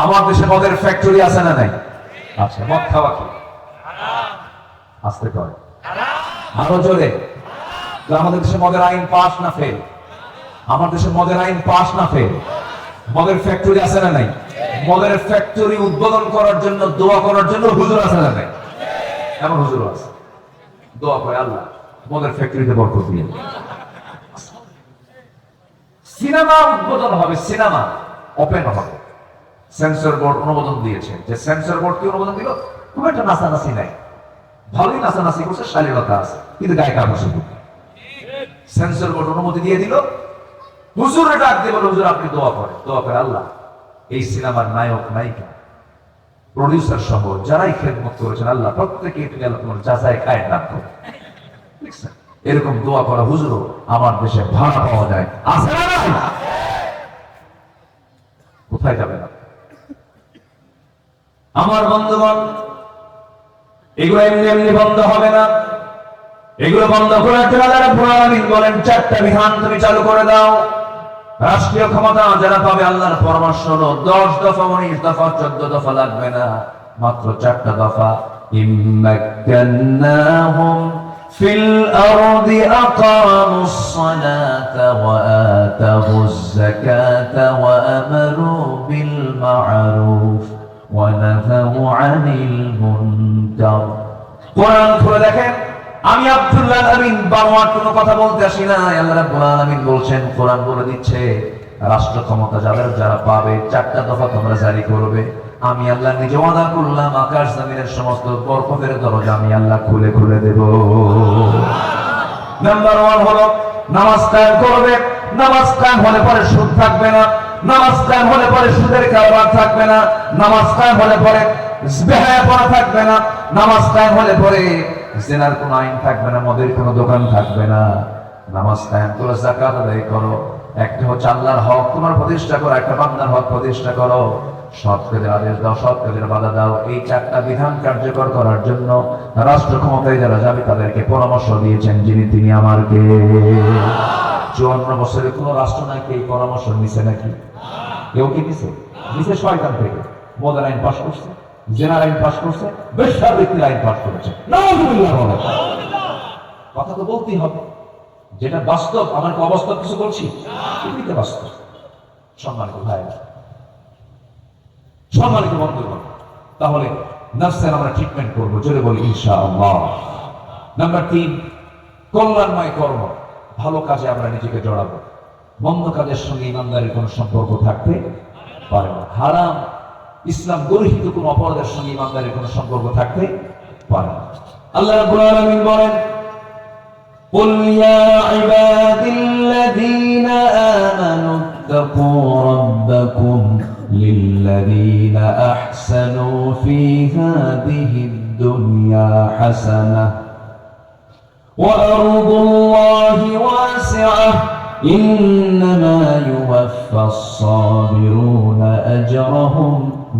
আমার দেশে মদের ফ্যাক্টরি আছে না নাই? আচ্ছা, মদ খাওয়া কি আসতে করে? আরো জোরে। আমাদের দেশে মদের আইন পাস না ফেল? আমার দেশে মদের আইন পাস না ফেল? মদের ফ্যাক্টরি আছে না নাই? মদের ফ্যাক্টরি উদ্বোধন করার জন্য, দোয়া করার জন্য হুজুর আছে না নাই? এমন হুজুর আছে, দোয়া করে আল্লাহ মদের ফ্যাক্টরিতে বরকত দিয়ে। সিনেমা উদ্বোধন হবে, সিনেমা ওপেন হবে, সেন্সর বোর্ড অনুমোদন দিয়েছে। যে সেন্সর বোর্ড কি অনুমোদন দিল? খুব একটা নাচানাচি নাই, ভালোই নাচানাচি করছে, শালীনতা আছে, কিন্তু গায়ে কাপড়। সেন্সর বোর্ড অনুমতি দিয়ে দিল, হুজুরে ডাক দিয়ে বলে হুজুর আপনি দোয়া করেন। দোয়া করে আল্লাহ এই সিনেমার নায়ক নায়িকা প্রডিউসার সহ যারাই খেদমত করেছেন আল্লাহ প্রত্যেকে তোমার যাচাই খায় ডাক করে। এরকম দোয়া করা হুজুরও আমার দেশে ভাড়া পাওয়া যায়, আছে না নাই? কোথায় যাবে না আমার বন্ধুগণ? এগুলো এমনি এমনি বন্ধ হবে না। এগুলো বন্ধ করার জন্য আল্লাহ রাব্বুল আলামিন বলেন 4টা বিধান তুমি চালু করে দাও। রাষ্ট্রীয় ক্ষমতা যারা পাবে আল্লাহর পরামর্শ হলো 10 দফা 19 দফা 14 দফা লাগবে না, মাত্র 4টা দফা। ইম্মাক্কান্নাহুম ফিল আরদি আকামুস সালাতা ওয়া আতাবুজ যাকাতা ওয়া আমারু বিল মা'রুফ ওয়া নাহাউ আনিল মুনকার। কোরআন খুলে দেখেন, আমি আব্দুল্লাহ আমিন বানোয়াট কোনো কথা বলতে আসি না। আল্লাহ রাব্বুল আলামিন বলছেন, কোরআন বলে দিচ্ছে রাষ্ট্র ক্ষমতা যারা পাবে 4টা দফা তোমরা জারি করবে। আমি আল্লাহ নিজে ওয়াদা করলাম আকাশ জমিনের সমস্ত বরকতের দরজা আমি আল্লাহ খুলে খুলে দেব। নাম্বার 1 হলো নামাজ কায়েম করবে। নামাজ কায়েম হলে পরে সুদ থাকবে না, নামাজ কায়েম হলে পরে সুদের কারবার থাকবে না, নামাজ কায়েম হলে পরে বেহায়াপনা থাকবে না, নামাজ কায়েম হলে পরে জিনার কোনো আইন থাকবে না, মদের কোনো দোকান থাকবে না। নামাজ কায়েম করে যাকাত আদায় করো। একটা হচ্ছে আল্লাহর হক তোমার প্রতিষ্ঠা করো, একটা বান্দার হক প্রতিষ্ঠা করো। সৎ কাজের আদেশ দাও, সৎ কাজের বাধা দাও। এই 4টা বিধান কার্যকর করার জন্য রাষ্ট্র ক্ষমতায় যারা যাবে তাদেরকে পরামর্শ দিয়েছেন যিনি, তিনি আমার কে? 54 বছরে কোন রাষ্ট্র নাকি এই পরামর্শ নিছে নাকি? কেউ কি নিছে? নিছে শয়তান থেকে। মদের আইন পাশ করছে, জেনার আইন পাশ করছে, বেশ্যাবৃত্তির আইন পাশ করেছে। কথা তো বলতেই হবে, যেটা বাস্তব। আমার কি অবাস্তব কিছু বলছি? এটাই বাস্তব। সম্মানিত ভাই, সম্মানিত বন্ধুগণ, তাহলে নাফসের আমরা ট্রিটমেন্ট করবো, জোরে বলি ইনশাআল্লাহ। নাম্বার 3, কল্যাণময় কর্ম। ভালো কাজে আমরা নিজেকে জড়াবো। মন্দ কাজের সঙ্গে ইমানদারের কোনো সম্পর্ক থাকতে পারে না। হারাম ইসলাম গর্হিত কোন অপরাধের সঙ্গে ইমানদারের কোনো সম্পর্ক থাকতে পারে না। আল্লাহ রাব্বুল আলামিন বলেন, قل يا عبادي الذين آمنوا اتقوا ربكم للذين أحسنوا في هذه الدنيا حسنة وأرض الله واسعة إنما يوفى الصابرون أجرهم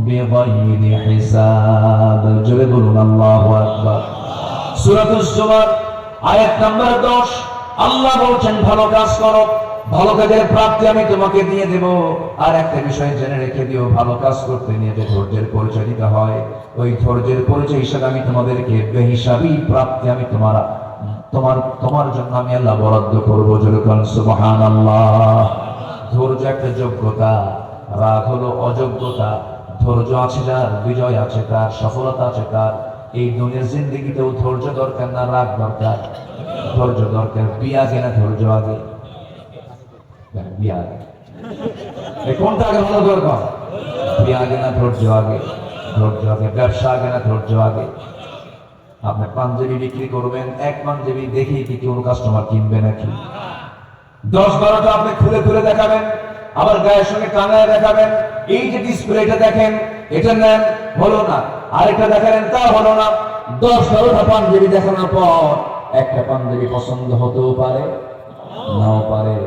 بغير حساب. جلدوا الله أكبر. سورة الزمر আয়াত নাম্বার 10। আল্লাহ বলছেন ভালো কাজ করো, ভালো কাজের প্রাপ্তি আমি তোমাকে দিয়ে দেব। আর একটা বিষয় জেনে রেখে দিও, ভালো কাজ করতে নিয়ে যে ধৈর্যের পরিচয় দিতে হয়, ওই ধৈর্যের পরিচয় হিসেবে আমি তোমাদেরকে বেহিসাবি প্রাপ্তি আমি তোমার জন্য আমি আল্লাহ বরাদ্দ করবো। যেরকম সুবহানাল্লাহ। ধৈর্য একটা যোগ্যতা, রাগ হলো অযোগ্যতা। ধৈর্য আছে যার, বিজয় আছে তার, সফলতা আছে তার। এই দুনিয়ার জিন্দেগিতেও ধৈর্য দরকার না রাগ দরকার? ধৈর্য দরকার। বিয়া আগে না ধৈর্য আগে? বিয়া আগে। কোনটা আগে মনে দরকার? বিয়া আগে না ধৈর্য আগে? ধৈর্য আগে। ব্যবসা আগে না ধৈর্য আগে? আপনি পাঞ্জাবি বিক্রি করবেন, এক পাঞ্জাবি দেখেই কি কোনো কাস্টমার কিনবে নাকি? 10-12টা আপনি খুলে খুলে দেখাবেন, আবার গায়ের সঙ্গে টাঙায় দেখাবেন। এই যে ডিসপ্লেটা দেখেন, এটা নেন, হলো না। আরেকটা দেখালেন, তা হলো না। 10-12টা পাঞ্জাবি দেখানোর পর একটা পাঞ্জাবি পছন্দ হতেও পারে, নাও পারে।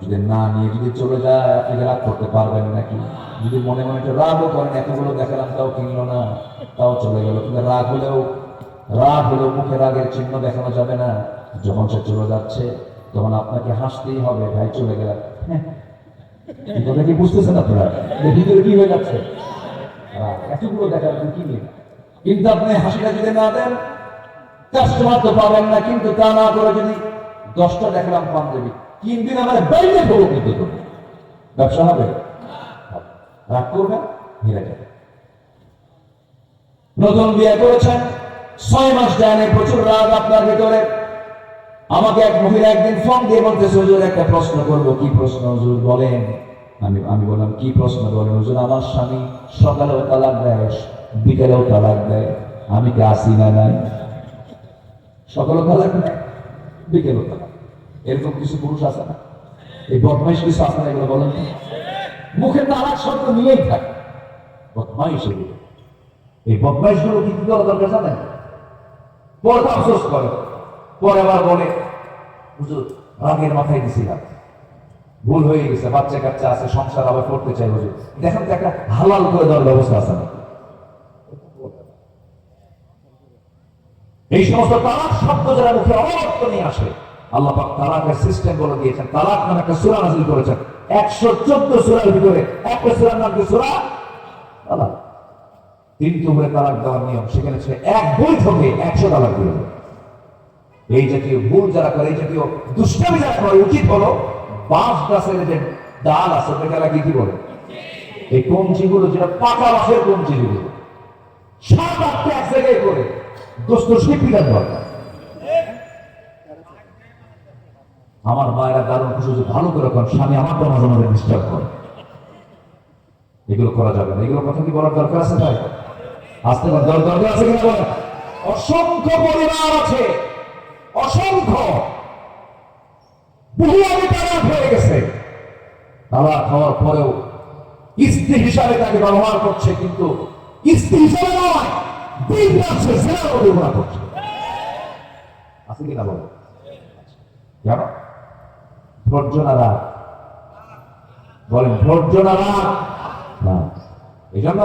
যদি না নিয়ে যদি চলে যায়, আপনি রাগ করতে পারবেন নাকি? যদি মনে মনে একটু রাগও করেন, এতগুলো দেখালাম তাও কিনলো না, তাও চলে গেল। কিন্তু রাগ হলেও মুখে রাগের চিহ্ন দেখানো যাবে না। যখন সে চলে যাচ্ছে তখন আপনাকে হাসতেই হবে, ভাই চলে গেল। কি বুঝতেছেন আপনারা? ভিতরে কি হয়ে যাচ্ছে? এতগুলো দেখার কি নেই, কিন্তু আপনি হাসিটা যদি না দেন কাস্টমার তো পাবেন না। কিন্তু তা না করে যদি 10টা দেখলাম পাঞ্জাবি, 3 দিন আমার বাইরে করবো, কিন্তু ব্যবসা হবে, রাগ করবেন, হেরে যাবে। নতুন বিয়ে করেছেন, 6 মাস যায় না, প্রচুর রাগ আপনার ভিতরে। আমাকে এক মহিলা একদিন ফোন দিয়ে বলতেছে, হুজুর একটা প্রশ্ন করবো। কি প্রশ্ন হুজুর বলেন? আমি বললাম কি প্রশ্ন বলেন? হুজুর আমার স্বামী সকালেও তালাক দেয়, বিকেলেও তালাক দেয়, আমি কি আসি না নাই? সকালেও তালাক দেয়, বিকেলেও তালাক। এরকম কিছু পুরুষ আছে না? এই বদমাইশ কিছু আছে না? এগুলো বলেন। মুখে তালাক শব্দ নিয়েই থাকে, বদমাইশ এগুলো। এই বদমাইশ গুলো কি করা দরকার জানেন? পরে আফসোস করে, পরে আবার বলে হুজুর রাগের মাথায় দিছিলাম, ভুল হয়ে গেছে, বাচ্চা কাচ্চা আছে, সংসার আবার করতে চাই হুজুর। দেখেন তো একটা হালাল করে দেওয়ার ব্যবস্থা আছে না? এই সমস্ত তালাক শব্দ যারা মুখে অনর্থ নিয়ে আসে, আল্লাহ পাক তালাকের সিস্টেম বলে দিয়েছেন। তালাক নামে একটা সূরা নাযিল করেছেন। 114 সূরার ভিতরে একটা সূরার নাম কি? সূরা তালাক। 3 টুকরে তালাক দেওয়ার নিয়ম। সেখানে সে এক বৈধ থেকে 100 তালাক দিল। এই জাতীয় ভুল যারা করে, এই জাতীয় দুষ্টামি যারা করে, উচিত হলো বাঁশ গাছের যে ডাল আছে ওটাকে কি বলে, এই কঞ্চিগুলো, যেটা পাকা বাঁশের কঞ্চিগুলো 7-8টা এক জায়গায় করে দোস্ত শিল্পীটার দরকার। আমার মায়েরা দারুণ খুশি, ভালো করে করেন, স্বামী আমার তো মাঝে মাঝে ডিস্টার্ব করে। এগুলো করা যাবে না। এগুলো কথা কি বলার দরকার আছে? তাই আসতে দরকার আছে কিনা বলেন? অসংখ্য পরিবার আছে, অসংখ্য, বহু আগে তালাক হয়ে গেছে, তালাক হওয়ার পরেও স্ত্রী হিসাবে তাকে ব্যবহার করছে, কিন্তু স্ত্রী হিসাবে নয়, দিন যাচ্ছে জেনার অভিমান করছে। আছে কিনা বলেন? কেন? ধৈর্য না রাগ? বলেন ধৈর্য না রাগ? এই জন্য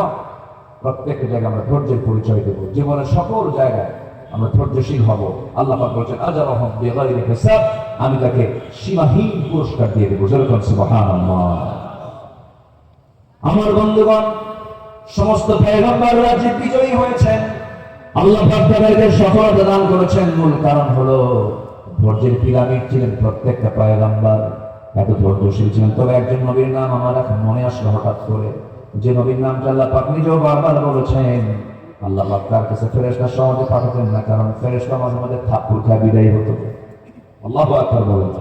প্রত্যেকটা জায়গায় আমরা ধৈর্যের পরিচয় দেব। জীবনের সকল জায়গায় আমরা ধৈর্যশীল হব। আল্লাহ পাক বলেছেন আজরাহুম বিগাইরি হিসাব, আমি তাকে সীমাহীন পুরস্কার দিয়ে দেব। যেরকম সুবহানাল্লাহ। আমার বন্ধুগণ, সমস্ত পয়গম্বররা যে বিজয়ী হয়েছেন, আল্লাহ পাক তাদেরকে সফলতা দান করেছেন, মূল কারণ হলো ধৈর্যের পিরামিড ছিলেন প্রত্যেকটা পয়গম্বর, এত ধৈর্যশীল ছিলেন। তবে একজন নবীর নাম আমার এখন মনে আসলো হঠাৎ করে, যে নবীর নামটা আল্লাহ পাক নিজেও বারবার বলেছেন। আল্লাহ পাক তার কাছে ফেরেশতা সহজে পাঠাতেন না, কারণ ফেরেশতা মাঝে মাঝে থাপ্পড় খায় বিদায় হতো। আল্লাহু আকবার বলেন।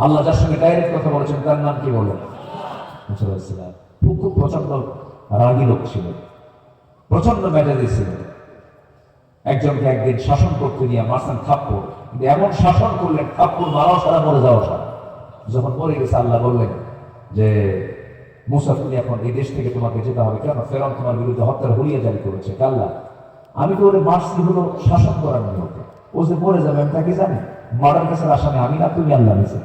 আল্লাহ যার সঙ্গে ডাইরেক্ট কথা বলেছেন তার নাম কি বলেন? মুসা আলাইহিস সালাম। খুব প্রচন্ড রাগী লোক ছিল, প্রচন্ড মেজাজি ছিল। একজনকে একদিন শাসন করতে নিয়ে মারছেন থাপ্পড়, কিন্তু এমন শাসন করলেন থাপ্পড় মারাও সারা, মরে যাওয়া সারা। যখন মরে গেছে আল্লাহ বললেন যে মুসা, তুমি এখন এই দেশ থেকে তোমাকে যেতে হবে। কেন? ফেরাউন তোমার বিরুদ্ধে হত্যার হুলিয়া জারি করেছে। আল্লাহ, আমি তো ওরে মারছি হলো শাসন করার নিয়মে, ও যে মরে যাবে আমি তাকে জানি। মার্ডার কেসের আসামি আমি না, তুমি আল্লাহ নিছে।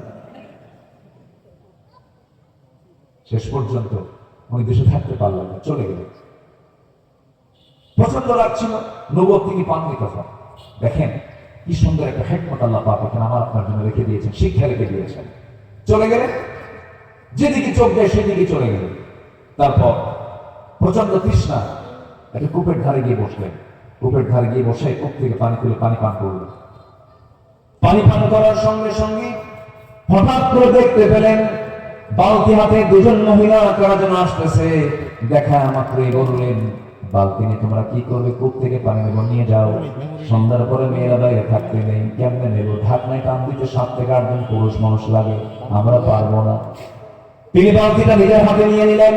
শেষ পর্যন্ত উনি দেশে থাকতে পারলেন না, চলে গেলেন। প্রচন্ড লাগছিল, নবুয়ত তিনি পাননি কথা। দেখেন কি সুন্দর একটা হিকমত আল্লাহ পাক এখানে আমার আপনার জন্য রেখে দিয়েছেন, শিক্ষা রেখে দিয়েছেন। চলে গেলেন, যেদিকে চোখ যায় সেদিকে চলে গেলেন। তারপর প্রচন্ড তৃষ্ণা, একটা কূপের ধারে গিয়ে বসলেন। কূপের ধারে গিয়ে বসে কূপ থেকে পানি তুলে পানি পান করলেন। পানি পান করার সঙ্গে সঙ্গে হঠাৎ করে দেখতে পেলেন বালতি হাতে দুজন মহিলা কারার জন্য আসতেছে। দেখা মাত্রই বললেন, বালতি নিয়ে তোমরা কি করবে? কূপ থেকে পানি নেব, নিয়ে যাও। সন্ধ্যার পরে মেয়েরা বাইরে থাকতে নেই, কেমনে নেব? ঢাকনায় টান দিতে 7 থেকে 8 জন পুরুষ মানুষ লাগে, আমরা পারবো না। তিনি বালতিটা নিজের হাতে নিয়ে নিলেন।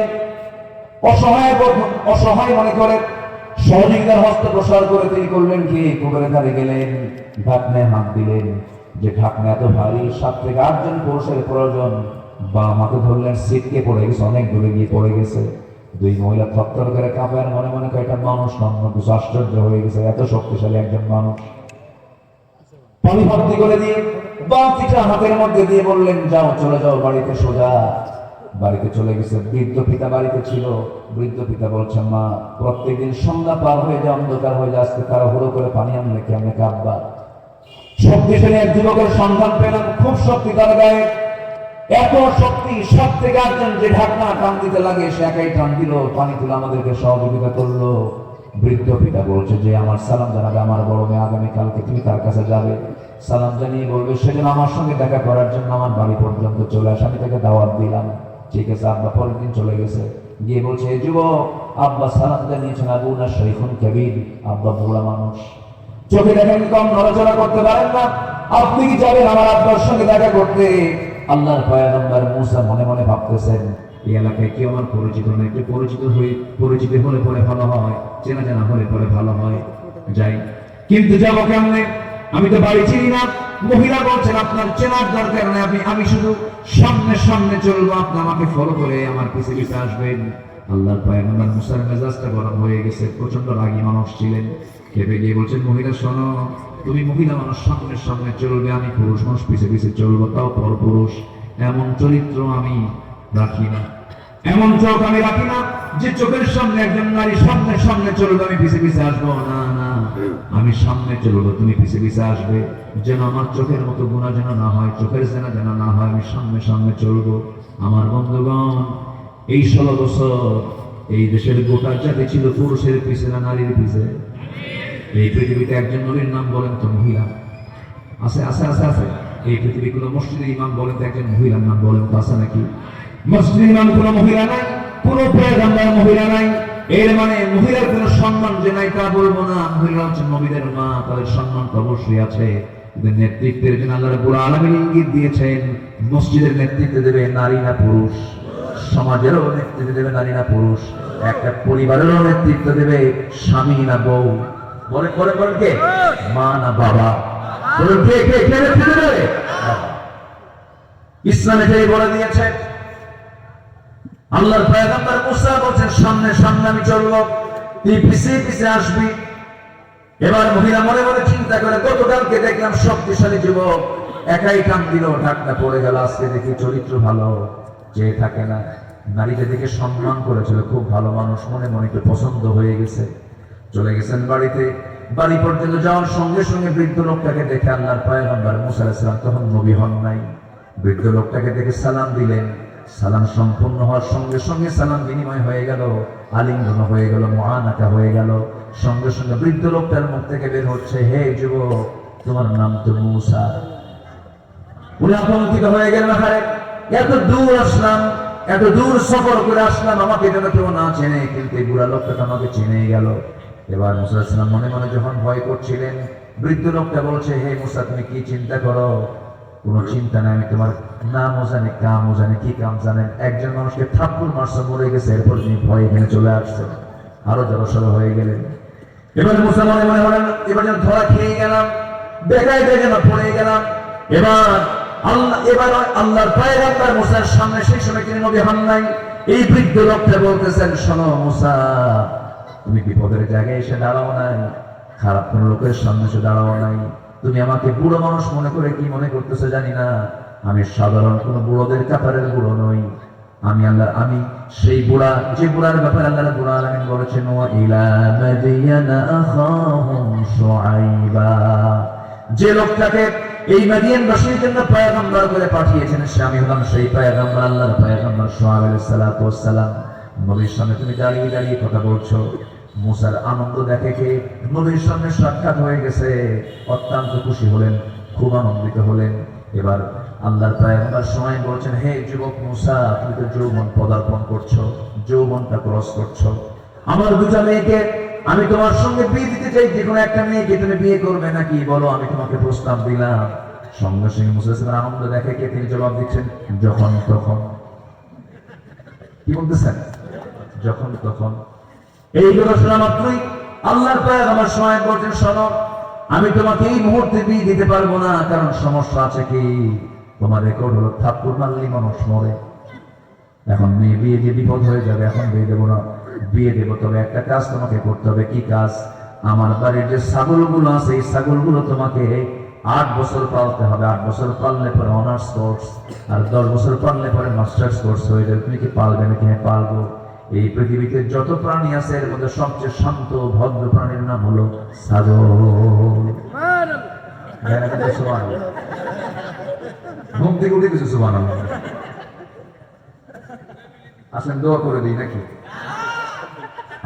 অসহায় মনে করে সহযোগিতার হস্ত প্রসার করে তিনি করলেন কি, কূপের ধারে গেলেন, ঢাকনায় হাত দিলেন। যে ঢাকনা এত ভারী, 7 থেকে 8 জন পুরুষের প্রয়োজন। বাম হাতে ধরলেন, ছিটকে পড়ে গেছে, অনেক দূরে গিয়ে পড়ে গেছে। 2 মহিলা থরথর করে কাঁপে, আর মনে মনে কয়েকটা মানুষ নন্য কিছু আশ্চর্য হয়ে গেছে, এত শক্তিশালী একজন মানুষ। পানি ভর্তি করে দিয়ে বালতিটা হাতের মধ্যে দিয়ে বললেন, যাও, চলে যাও বাড়িতে সোজা। বাড়িতে চলে গেছে। বৃদ্ধ পিতা বাড়িতে ছিল। বৃদ্ধ পিতা বলছেন, মা, প্রত্যেকদিন সন্ধ্যা পার হয়ে যায়, অন্ধকার হয়ে যায়, আজকে তাড়াহুড়ো করে পানি আনলে কেমনে কাঁদবা? শক্তিশালী এক যুবকের সন্ধান পেলাম, খুব শক্তি তার গায়ে। এত শক্তি, সব থেকে একজন যে ঢাকনা টান দিতে লাগে সে একাই টান দিল, পানি তুলে আমাদেরকে সহযোগিতা করলো। বৃদ্ধ পিতা বলছে যে আমার সালাম জানাবে আমার বড় মেয়ে, আগামীকালকে তুমি তার কাছে যাবে, সালাম জানিয়ে বলবে সেদিন আমার সঙ্গে দেখা করার জন্য আমার বাড়ি পর্যন্ত চলে আসে, আমি তাকে দাওয়াত দিলাম। ঠিক আছে, আব্বা পরের দিন চলে গেছে, গিয়ে বলছে এই যুবক, আব্বা সালাম জানিয়েছেন, আবু না শৈখুন কবির, আব্বা বুড়া মানুষ, চোখে দেখেন কম, নড়াচড়া করতে পারেন না, আপনি কি যাবেন আমার আব্বার সঙ্গে দেখা করতে? আল্লাহর পয়গম্বর মুসা মনে মনে ভাবতেছেন এই এলাকায় কেউ আমার পরিচিত নয়, একটু পরিচিত হলে পরে ভালো হয়, চেনা জানা হলে পরে ভালো হয়, যাই। কিন্তু যাবো কেমনে, আমি তো বাড়ি চিনি না। মহিলা বলছেন আপনার চেনার দরকার নেই, আমি শুধু সামনে সামনে চলবো, আপনি আমাকে ফলো করে আমার পিছে পিছে আসবেন। আল্লাহর পয়গম্বর মুসার মেজাজটা গরম হয়ে গেছে, প্রচন্ড রাগী মানুষ ছিলেন। খেপে গিয়ে বলছেন মহিলা শোনো, তুমি মহিলা মানুষ সামনে সামনে চলবে, আমি পুরুষ মানুষ পিছে পিছে চলবো, তাও পর পুরুষ। এমন চরিত্র আমি রাখি না, এমন চোখ আমি রাখি না যে চোখের সামনে একজন নারী সামনে সামনে চলবে, আমি পিছে পিছে আসবো না, না আমি সামনে চলবো, তুমি পিছে পিছে আসবে, যেন আমার চোখের মতো গুনাহ যেন না হয়, চোখের যেন যেন না হয়, আমি সামনে সামনে চলবো। আমার বন্ধুগণ, এই 16 বছর এই দেশের গোটা জাতি ছিল পুরুষের পিছে না নারীর পিছে? এই পৃথিবীতে একজন নবীর নাম বলেন তো মহিলা আছে? আছে আছে আছে। এই পৃথিবী কোন মসজিদের ইমাম বলেন তো একজন মহিলার নাম বলেন তো আছে নাকি? মসজিদের ইমাম কোন মহিলা নাই, কোন পয়গম্বর মহিলা নাই। এর মানে মহিলার কোন সম্মান যে নাই তা বলবো না, মহিলা হচ্ছে নবীদের মা, তাদের সম্মান তো অবশ্যই আছে। নেতৃত্বের জন্য আল্লাহ রাব্বুল আলামিন ইঙ্গিত দিয়েছেন, মসজিদের নেতৃত্ব দেবে নারী না পুরুষ, সমাজেরও নেতৃত্ব দেবে নারী না পুরুষ, একটা পরিবারেরও নেতৃত্ব দেবে স্বামী না বউ, বলে করে বলেন কে, মা না বাবা, বলেন কে কে কে নেতৃত্ব দেবে? ইসলাম এটাই বলে দিয়েছে। আল্লাহর পয়গম্বর মুসা বলছেন সামনে সামনে আমি চলবো, তুই পিছিয়ে পিছিয়ে আসবি। এবার মহিলা মনে মনে চিন্তা করে, গতকালকে দেখলাম শক্তিশালী যুবক একাই টান দিল, ঢাকনা পড়ে গেল, আজকে দেখি চরিত্র ভালো, চেয়ে থাকে না, নারীকে দেখে সম্মান করেছিল, খুব ভালো মানুষ, মনে মনে একটু পছন্দ হয়ে গেছে। চলে গেছেন বাড়িতে, বাড়ি পর্যন্ত যাওয়ার সঙ্গে সঙ্গে বৃদ্ধ লোকটাকে দেখে আল্লাহর পয়গম্বর মুসা আলাইহিস সালাম তখন নবী হন নাই, বৃদ্ধ লোকটাকে দেখে সালাম দিলেন। সালাম সম্পূর্ণ হওয়ার সঙ্গে সঙ্গে সালাম বিনিময় হয়ে গেল, আলিঙ্গন হয়ে গেল, মুআনাকা হয়ে গেল। সঙ্গে সঙ্গে বৃদ্ধ লোকটার মুখ থেকে বের হচ্ছে, হে যুবক, তোমার নাম তো মুসা। উনি আতঙ্কিত হয়ে গেলেন, আরে এত দূর আসলাম, এত দূর সফর করে আসলাম, আমাকে যেন কেউ না চেনে, কিন্তু এই বুড়া লোকটা তো আমাকে চিনে গেল। এবার মুসা আলাইহিস সালাম মনে মনে যখন ভয় করছিলেন, বৃদ্ধ লোকটা বলছে, হে মুসা, তুমি কি চিন্তা করো? কোন চিন্তা নাই, আমি তোমার নামও জানি, কামও জানি। কি কাম জানেন? একজন মানুষকে থাপ্পড় মারছে, মরে গেছে, এরপর তিনি ভয় এখানে চলে আসছে, আরো জড়সড় হয়ে গেলেন। এবার মুসা মনে মনে বলেন, এবার যেন ধরা খেয়ে গেলাম, বেকায় যেন পড়ে গেলাম। এবার আল্লাহর পয়গম্বর মুসার সামনে, সেই সময় তিনি নবী হন নাই, এই বৃদ্ধ লোকটা বলতেছেন, শোনো মুসা, তুমি বিপদের জায়গায় এসে দাঁড়াও নাই, খারাপ কোন লোকের সামনে এসে দাঁড়াও নাই, তুমি আমাকে বুড়ো মানুষ মনে করে কি মনে করতেছো জানি না, আমি সাধারণ কোন বুড়োদের কাতারের বুড়ো নই, আমি আল্লাহ, আমি সেই বুড়া, যে বুড়ার ব্যাপারে আল্লাহ রাব্বুল আলামিন বলেছেন, ওয়া ইলা মাদিয়ানা আখাহুম শুআইবা, যে লোকটাকে এই মাদিয়ানবাসীর জন্য পয়গম্বর করে পাঠিয়েছেন, সে আমি হলাম সেই পয়গম্বর, আল্লাহর পয়গম্বর শুআইব আলাইহিস সালাতু ওয়াস সালাম। নবীর সামনে তুমি দাঁড়িয়ে দাঁড়িয়ে কথা বলছো। মুসার আনন্দ দেখে কে নবীর সামনে সাক্ষাৎ হয়ে গেছে, অত্যন্ত খুশি হলেন, খুব আনন্দিত হলেন। এবার আল্লাহর পয়গম্বর সময় বলছেন, হে যুবক মুসা, তুমি তো যৌবন পদার্পণ করছো, যৌবনটা ক্রস করছো, আমার দুটা মেয়েকে আমি তোমার সঙ্গে বিয়ে দিতে চাই, যে কোনো একটা মেয়েকে তুমি বিয়ে করবে নাকি বলো, আমি তোমাকে প্রস্তাব দিলাম। সঙ্গে সঙ্গে মুসা আলাইহিস সালাম আনন্দ দেখে কে তিনি জবাব দিচ্ছেন, যখন তখন। কি বলতেছেন? যখন তখন। এই কথা শোনা মাত্রই আল্লাহর পয়গম্বর সময় বলছেন, শোনো, আমি তোমাকে এই মুহূর্তে বিয়ে দিতে পারবো না, কারণ সমস্যা আছে। কি? তোমার রেকর্ড হলো থাপ্পড় মারলেই মানুষ মরে, এখন মেয়ে বিয়ে দিয়ে বিপদ হয়ে যাবে, এখন বিয়ে দেবো না। বিয়ে দেবো, তবে একটা কাজ তোমাকে করতে হবে। কি কাজ? আমার বাড়ির যে ছাগলগুলো আছে, এই ছাগলগুলো তোমাকে 8 বছর পালতে হবে। 8 বছর পাললে পরে অনার্স কোর্স, আর 10 বছর পাললে পরে মাস্টার্স কোর্স হয়ে যাবে। তুমি কি পালবে নাকি? হ্যাঁ পালবো। এই পৃথিবীতে যত প্রাণী আছে এর মধ্যে সবচেয়ে শান্ত ভদ্র প্রাণীর নাম হলো ছাগল। ঘুম থেকে উঠে কিছু সুবহানাল্লাহ। আসেন দোয়া করে দিই নাকি?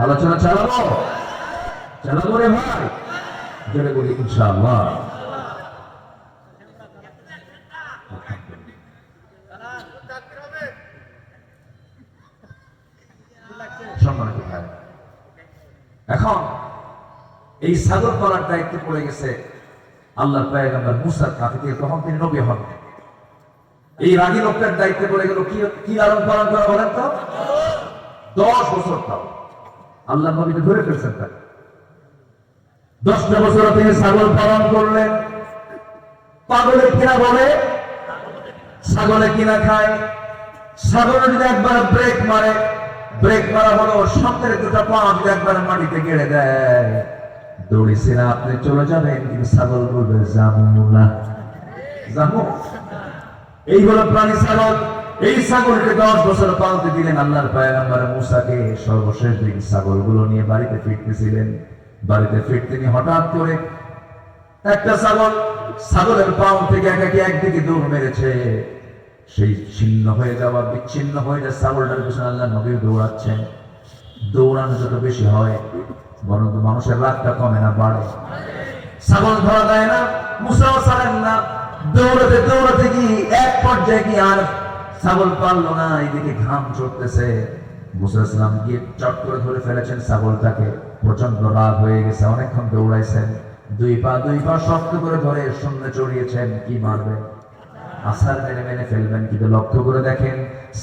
আলোচনা চালাবো রে ভাই, জোরে বলি ইনশাআল্লাহ। সম্মানিত ভাই, এখন এই ছাগল পালার দায়িত্ব পড়ে গেছে আল্লাহর পয়গম্বর মুসার কাছে। তখন তিনি নবী হন। এই রাগী লোকটার দায়িত্ব পড়ে গেল কি লালন পালন করা বলেন তো? 10 বছর তাও আল্লাহ নবীকে ধরে ফেলছেন তাকে। 10টা বছর তিনি ছাগল পালন করলেন। পাগলে কিনা বলে, ছাগলে কিনা খায়। ছাগল যদি একবার ব্রেক মারে, ব্রেক মারা হলো সামনের দুটা পা যদি একবার মাটিতে গেড়ে দেয়, দৌড়িছে না আপনি চলে যাবেন, কিন্তু ছাগল বলবে যাবো না, যাবো। এই হলো প্রাণী ছাগল। এই ছাগলকে 10 বছর পালতে দিলেন আল্লাহর পয়গম্বর মুসাকে। সর্বশেষ দিন ছাগলগুলো নিয়ে বাড়িতে ফিরতেছিলেন। বাড়িতে ফিরতে তিনি হঠাৎ করে একটা ছাগলের পাও থেকে একাকি একদিকে দৌড় মেরেছে। সেই ছিন্ন হয়ে যাওয়া, বিচ্ছিন্ন হয়ে যায় ছাগলটার পিছনে আল্লাহ নবী দৌড়াচ্ছেন। দৌড়ানো যত বেশি হয় বরং মানুষের রাগটা কমে না, বাড়ে। ছাগল ধরা যায় না, মুসাও ছাড়েন না। দৌড়াতে দৌড়াতে কি এক পর্যায়ে কি আর ছাগল পারলো না। এদিকে ঘাম চড়তেছে। মুসা ইসলাম গিয়ে চট করে ধরে ফেলেছেন ছাগলটাকে। প্রচন্ড রাগ হয়ে গেছে। অনেকক্ষণ দৌড়াইছেন, দুই পা শক্ত করে ধরে শূন্যে চড়িয়েছেন। কি মারবেন? আসার মেনে ফেলবেন, কিন্তু লক্ষ্য করে দেখেন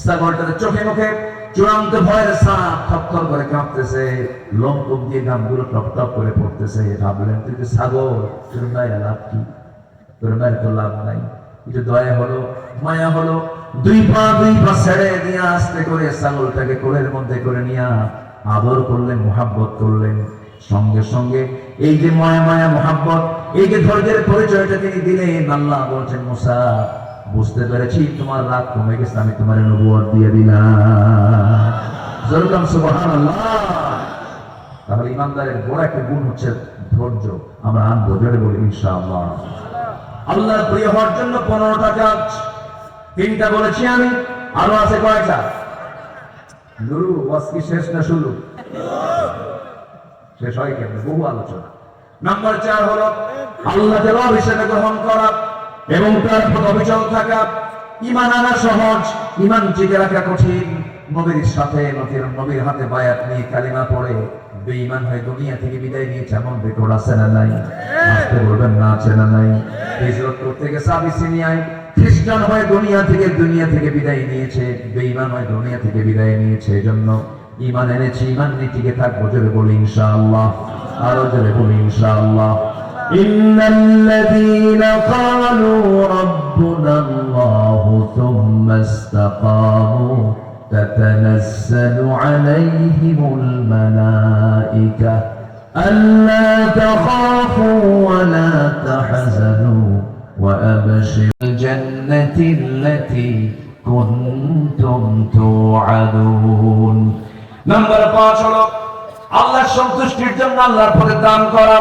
ছাগলটার চোখে মুখে চূড়ান্ত ভয়ের ছাপ থরথর করে কাঁপতেছে। লোমকূপ দিয়ে ঘামগুলো টপ টপ করে পড়তেছে। ভাবলেন তুই তো ছাগল, তোর মায়ের লাভ কি? তোর মায়ের তো লাভ নাই। একটু দয়া হলো, মায়া হলো, দুই পা ছেড়ে দিয়ে আস্তে করে ছাগলটাকে কোলের মধ্যে করে নিয়ে আদর করলেন, মোহাব্বত করলেন। সঙ্গে সঙ্গে এই যে মায়া মোহাব্বত, এই যে ধৈর্যের পরিচয়টা তিনি দিলেন। আল্লাহ বলছেন মুসা, বুঝতে পেরেছি তোমার রাগ কমে গেছে, আমি তোমার নবুয়ত দিয়ে দিলাম। জোরকাম সুবহানাল্লাহ। তাহলে ইমানদারের বড় একটা গুণ হচ্ছে ধৈর্য। আমরা আনবো, জোরে বলি ইনশাআল্লাহ। আল্লাহর প্রিয় হওয়ার জন্য 15টা কাজ, 3টা বলেছি আমি, আরো আছে কয়টা? নুরু ওয়াজ কি শেষ না শুরু? শেষ হয় কেন? বহু আলোচনা। নাম্বার 4 হলো আল্লাহকে রব হিসেবে গ্রহণ করা এবং তার প্রতি অবিচল থাকা। ঈমান আনা সহজ, ঈমান টিকে রাখা কঠিন। নবীর সাথে নবীর হাতে বায়াত নিয়ে কালিমা পড়ে বেঈমান হয়ে দুনিয়া থেকে বিদায় নিয়েছে এমন রেকর্ড আছে না নাই? আসতে বলবেন না, আছে না নাই? হিজরত করতে গেছে আবিসিনিয়ায়, খ্রিস্টান হয়ে দুনিয়া থেকে বিদায় নিয়েছে, বেঈমান হয়ে দুনিয়া থেকে বিদায় নিয়েছে। এজন্য ঈমান এনেছি, ঈমান নিয়ে টিকে থাকবো। জোরে বলি ইনশাআল্লাহ, আরো জোরে বলি ইনশাআল্লাহ। ইন্নাল্লাযীনা ক্বালু রাব্বুনাল্লাহু থুম্মা ইসতাকামু তাতানাজ্জালু আলাইহিমুল মালাঈকা আল্লা তাখাফু ওয়া লা তাহজানু ওয়া আবশিরুল জান্নাতিল্লাতী কুনতুম তুআদুন। নাম্বার 5 হলো আল্লাহর সন্তুষ্টির জন্য আল্লাহর পথে দান করা।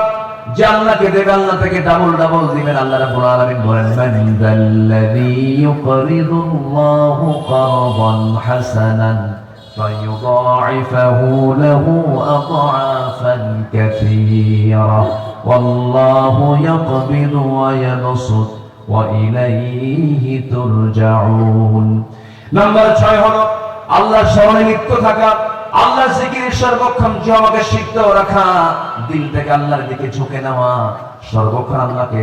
যে আল্লাহকে দেবে আল্লাহ থেকে ডাবল দিবেন। আল্লাহ রাব্বুল আলামিন বলেন, মান যাল্লাযী ইউকরিদুল্লাহু কারদান হাসানান ফায়ুদাঈফাহু লাহু আদআফান কাসীরা ওয়াল্লাহু ইয়াকবিদু ওয়া ইয়াবসুত ওয়া ইলাইহি তুরজাউন। নাম্বার 6 হলো আল্লাহর স্মরণে লিপ্ত থাকা, আল্লাহর জিকির সর্বক্ষণ জমাকে সিদ্ধ রাখা, দিল থেকে আল্লাহর দিকে ঝুঁকে নেওয়া, সর্বক্ষণ আল্লাহকে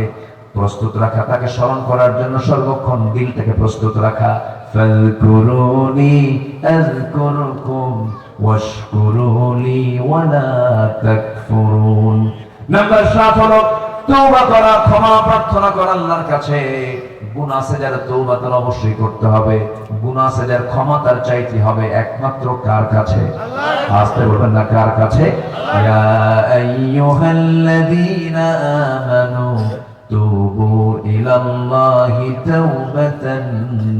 প্রস্তুত রাখা, তাকে স্মরণ করার জন্য সর্বক্ষণ দিল থেকে প্রস্তুত রাখা। ফাযকুরুনি আযকুরকুম ওয়াশকুরুলি ওয়া লা তাকফুরুন। নাম্বার 7 হলো তওবা করা, ক্ষমা প্রার্থনা করা আল্লাহর কাছে। গুনাহ সেজার তওবা তো অবশ্যই করতে হবে, গুনাহ সেজার ক্ষমা তার চাইতে হবে একমাত্র কার কাছে? আসতে বলবেন না, কার কাছে? ইয়া আইয়ুহাল্লাযীনা আমানু তুবু ইলাল্লাহি তাওবাতান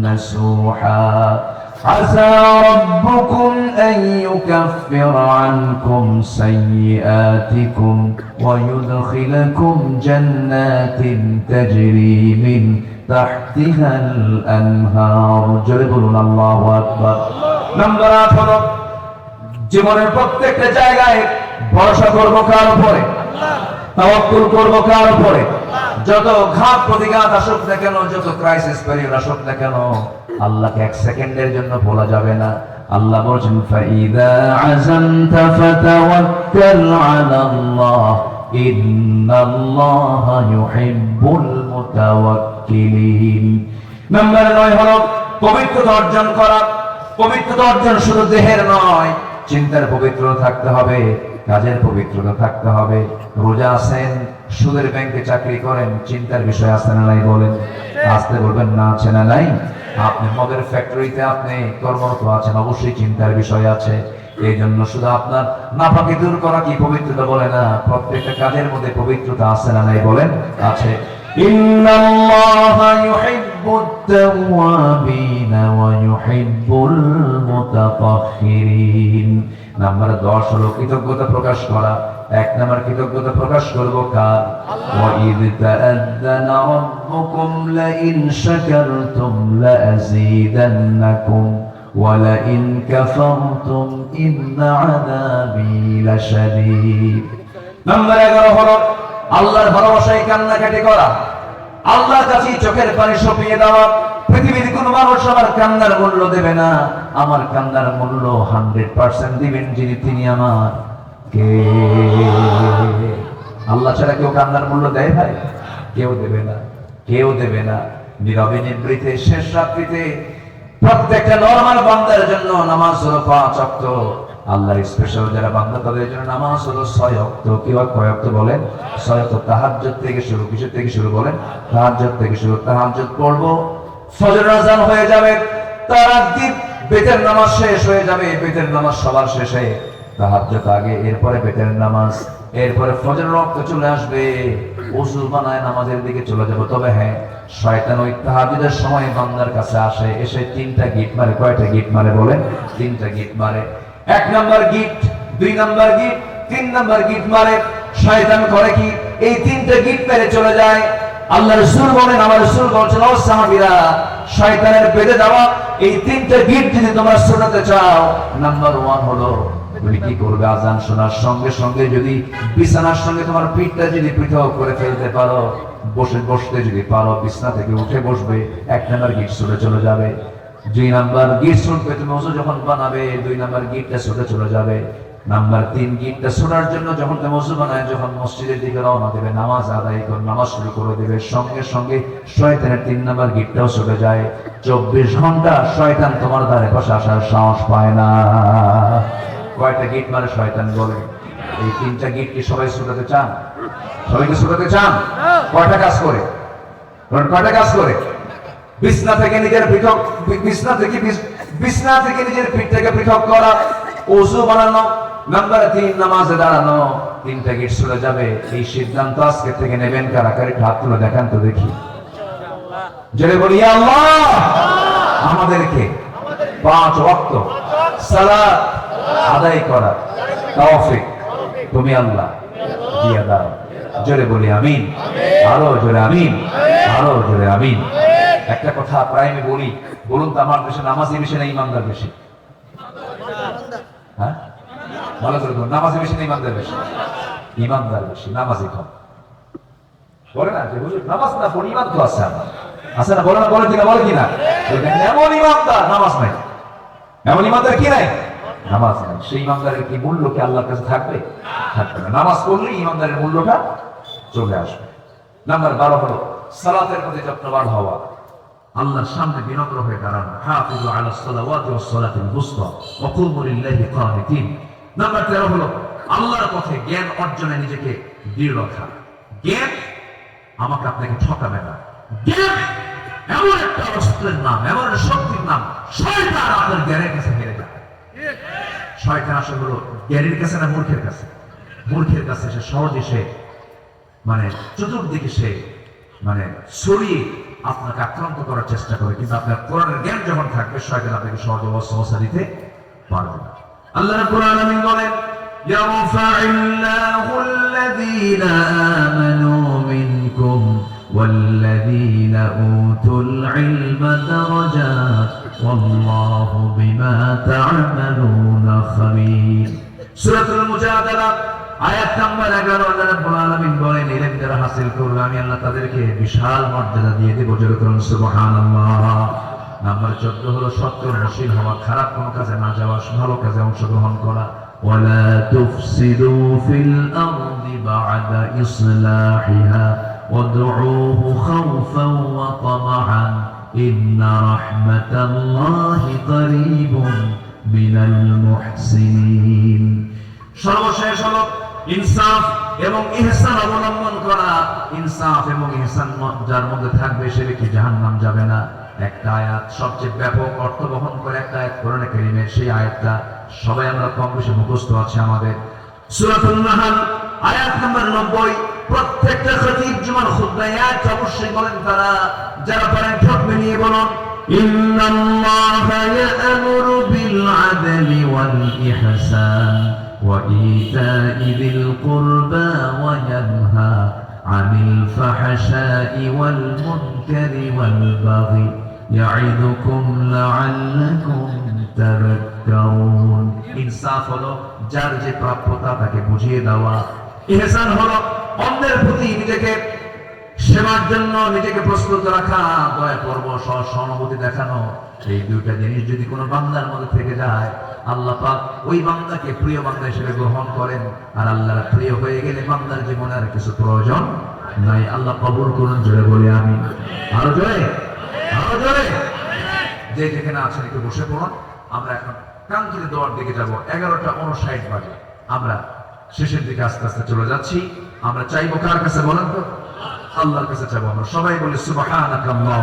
নাসুহা عسى ربكم أن يكفر عنكم سيئاتكم ويدخلكم جنات تجري من تحتها الأنهار. جل الله أكبر. নাম্বার 8 হলো জীবনের প্রত্যেকটা জায়গায় ভরসা করব কার উপরে? তাওয়াক্কুল করব কার উপরে? যত ঘাত প্রতিঘাত আসুক না কেন, যত ক্রাইসিস পিরিয়ড আসুক না কেন, আল্লাহকে এক সেকেন্ডের জন্য ভোলা যাবে না। আল্লাহ বলেন ফাইদা আযামতা ফাতাওয়াক্কাল আলাল্লাহ ইন্নাল্লাহা ইউহিব্বুল মুতাওয়াক্কিলিন। নাম্বার 9 হলো পবিত্রতা অর্জন করা। পবিত্রতা অর্জন শুধু দেহের নয়, চিন্তার পবিত্রতা থাকতে হবে, কাজের পবিত্রতা থাকতে হবে। রোজা আছেন, সুদের ব্যাংকে চাকরি করেন, চিন্তার বিষয় আছে না নাই বলেন? আসতে বলবেন না আছে না নাই? আপনি মদের ফ্যাক্টরিতে আপনি কর্মরত আছেন, অবশ্যই চিন্তার বিষয় আছে। এই জন্য শুধু আপনার নাপাকি দূর করা কি পবিত্রতা বলে না? প্রত্যেকটা কাজের মধ্যে পবিত্রতা আছে না নাই বলেন? আছে। ইন্নাল্লাহা ইউহিব্বুত তাওয়াবিনা ওয়া ইউহিব্বুল মুতাতাহহিরিন। নাম্বার 10 হলো কৃতজ্ঞতা প্রকাশ করা। 1 নাম্বার কৃতজ্ঞতা প্রকাশ করব কার? ওয়া ইয তাআযানা রাব্বুকুম লা ইন শাকারতুম লা আযীদান্নাকুম ওয়া লা ইন কাফারতুম ইন্না আযাবী লাশাদীদ। নাম্বার 11 হলো আল্লাহর ভালোবাসায় কান্নাকাটি করা, আল্লাহর কাছে চোখের পানি সপিয়ে দেওয়া। পৃথিবীর কোন মানুষ আমার কান্নার মূল্য দেবে না, আমার কান্নার মূল্য 100% দিবেন যিনি, তিনি আমার কে? আল্লাহ ছাড়া কেউ কান্নার মূল্য দেয় ভাই? কেউ দেবে না, কেউ দেবে না। নীরবে নিভৃতে শেষ রাত্রিতে প্রত্যেকটা নরমাল বান্দার জন্য নামাজ হলো 5 ওয়াক্ত। আল্লাহর স্পেশাল যারা বান্দা তাদের জন্য নামাজ হলো 6 ওয়াক্ত। কি হয় কয় ওয়াক্ত বলেন? 6 ওয়াক্ত। তাহাজ্জুদ থেকে শুরু, কিসের থেকে শুরু বলেন? তাহাজ্জুদ থেকে শুরু। তাহাজ্জুদ পড়ব, ফজর আযান হয়ে যাবে, তার আগে বেতের নামাজ শেষ হয়ে যাবে। বেতের নামাজ সবার শেষে, তাহাজ্জুদ আগে, এরপরে বেতের নামাজ, এরপরে ফজরের ওয়াক্ত চলে আসবে। ওযু বানায় নামাজের দিকে চলে যাব। তবে হ্যাঁ, শয়তান ওই তাহাজ্জুদের সময় বান্দার কাছে আসে, এসে 3টা গিট মারে। কয়টা গিট মারে বলেন? 3টা গিট মারে। 1 নাম্বার গিট, 2 নাম্বার গিট, 3 নাম্বার গিট মারে। শয়তান করে কি? এই 3টা গিট মেরে চলে যায়। আল্লাহ রাসূল বলেন, আমার রাসূল বলেন, ও সাহাবীরা, শয়তানের বেঁধে দেওয়া এই 3টা গিট যদি তোমরা শোনাতে চাও, নাম্বার 1 হলো তুমি কি করবে? আজান শোনার সঙ্গে সঙ্গে যদি বিছানার সঙ্গে তোমার পিঠটা যদি পৃথক করে ফেলতে পারো, বসতে যদি পারো, বিছানা থেকে উঠে বসবে, 1 নাম্বার গিট ছুটে চলে যাবে। 2 নাম্বার গিট ছুটবে, তুমি ওযু যখন বানাবে 2 নাম্বার গিটটা ছুটে চলে যাবে। নাম্বার 3 গিটটা ছোড়ার জন্য যখন তুমি ওযু বানায়, যখন মসজিদের দিকে রওনা দেবে, নামাজ আদায় করে নামাজ শুরু করে দেবে, সঙ্গে সঙ্গে শয়তানের 3 নাম্বার গিটটাও ছুটে যায়। 24 ঘন্টা শয়তান তোমার ধারে পাশে আসার সাহস পায় না। কয়টা গিট মারে শয়তান বলে? এই 3টা গিট কি সবাই ছুটাতে চান? সবাইকে ছুটাতে চান? কয়টা কাজ করে? কয়টা কাজ করে? বিছনা থেকে নিজের পৃথক, বিছনা থেকে নিজের পিঠটাকে পৃথক করা, ওযু বানানো, নাম্বার 3 নামাজে দাঁড়ানো। 3টা গিট চলে যাবে। এই সিদ্ধান্ত আজকে থেকে নেবেন কারা? কারি হাত তুলে দেখান তো দেখি। জোরে বলি ইয়া আল্লাহ। আমাদেরকে 5 ওয়াক্ত সালাত আদায় করা তৌফিক তুমি আল্লাহ দিয়ে দাও। জোরে বলি আমিন। আরো জোরে আমিন, আরো জোরে আমিন। একটা কথা প্রায় আমি বলি, বলুন তো আমার দেশে নামাজি বেশি না ইমানদার বেশি? হ্যাঁ, ভালো করে বলুন, নামাজি বেশি না ইমানদার বেশি? ইমানদার বেশি, নামাজি কম। বলে না যে হুজুর নামাজ না পড়ি, ইমান তো আছে আমার, আছে না? বলে না, বলে কিনা, বলে কিনা? এমন ইমানদার নামাজ নাই, এমন ইমানদার কি নাই? নামাজ নাই। সেই ইমানদারের কি মূল্য কি আল্লাহর কাছে থাকবে? থাকবে না। নামাজ পড়লে ইমানদারের মূল্যটা চলে আসবে। নাম্বার 12 হলো সালাতের প্রতি যত্নবান হওয়া, আল্লাহর সামনে বিনম্র হয়ে দাঁড়ানো। হাফিজু আলাস সালাওয়াতি ওয়াস সালাতিল বুসতা ওয়া কুমু লিল্লাহি কানিতিন। নাম্বার 13 হলো আল্লাহর পথে জ্ঞান অর্জনে নিজেকে দৃঢ় রাখা। জ্ঞান আমাকে আপনাকে ঠকাবে না। জ্ঞান এমন একটা অস্ত্রের নাম, এমন একটা শক্তির নাম, শয়তান আপনার জ্ঞানের কাছে হেরে যায়। শয়তান আসলে হলো জ্ঞানীর কাছে না মূর্খের কাছে? মূর্খের কাছে। সে সহজে সে মানে চতুর্দিকে সে মানে ছড়িয়ে আপনাকে আক্রান্ত করার চেষ্টা করে, কিন্তু আপনার কোরআনের জ্ঞান যখন থাকবে, শয়তান আপনাকে সহজে ওয়াসওয়াসা দিতে পারবে না। আল্লাহ রাব্বুল আলামিন বলেন, ইয়ারফা'িল্লাহু আল্লাযীনা আমানু মিনকুম ওয়াল্লাযীনা উতুল ইলমা দারাজাত والله بما تعملون خبير সূরাতুল মুজাদালা আয়াত নাম্বার 11 আল্লাহ রাব্বুল আলামিন বলেন ইলম যারা হাসিল করবে আমি আল্লাহ তাদেরকে বিশাল মর্যাদা দিয়ে দেব জোরে করুন সুবহানাল্লাহ নাম্বার 14 হলো সত্য নশীল হওয়া খারাপ কোনো কাজে না যাওয়া ভালো কাজে অংশগ্রহণ করা ওয়ালা তুফসিদু ফিল আরদি বা'দা ইসলাহিহা ওয়াদউহু খাওফান ওয়া তামাআন ইন্না রাহমাতাল্লাহি করিবুন মিনাল মুহসিনিন সর্বশেষ হলো ইনসাফ এবং ইহসান অবলম্বন করা ইনসাফ এবং ইহসান যার মধ্যে থাকবে সে ব্যক্তি জাহান্নাম যাবে না একটা আয়াত সবচেয়ে ব্যাপক অর্থ বহন করে একটা আয়াত কোরআনে কারীমের সেই আয়াতটা সবাই আমরা কম বেশি মুখস্থ আছে আমাদের সূরাতুন নাহল আয়াত নাম্বার 90 প্রত্যেকটা খতিব জুমার খুতবায় আয়াত অবশ্যই বলেন তারা যারা পারেন ঠোঁট মিলিয়ে বলুন ইন্নাল্লাহা ইয়া'মুরু বিল আদলি ওয়াল ইহসান ওয়া ইতা'i যিল কুরবা ওয়া ইয়ানহা আনিল ফাহশাই ওয়াল মুনকারি ওয়াল বাগি ইয়া'iদুকুম লা'আল্লাকুম তাযাক্কারুন ইনসাফ হলো যার যে প্রাপ্যতা তাকে বুঝিয়ে দেওয়া ইহসান হলো অন্যের প্রতি নিজেকে সেবার জন্য নিজেকে প্রস্তুত রাখা দয়া পর্ব সহানুভূতি দেখানো এই দুইটা জিনিস যদি কোনো বান্দার মধ্যে থেকে যায় আল্লাহ পাক ওই বান্দাকে প্রিয় বান্দা হিসেবে গ্রহণ করেন আর আল্লাহর প্রিয় হয়ে গেলে বান্দার জীবনে আর কিছু প্রয়োজন নাই আল্লাহ কবুল করুন জোরে বলি আমি আরো জোরে যে যেখানে আছেন একটু বসে পড়ুন আমরা এখন কাঙ্ক্ষিত দোয়ার দিকে যাব 11:59 বাজে আমরা শেষের দিকে আস্তে আস্তে চলে যাচ্ছি আমরা চাইবো কার কাছে বলেন তো আল্লাহর কাছে চাইবো আমরা সবাই বলি সুবহানাকাল্লাহুম্মা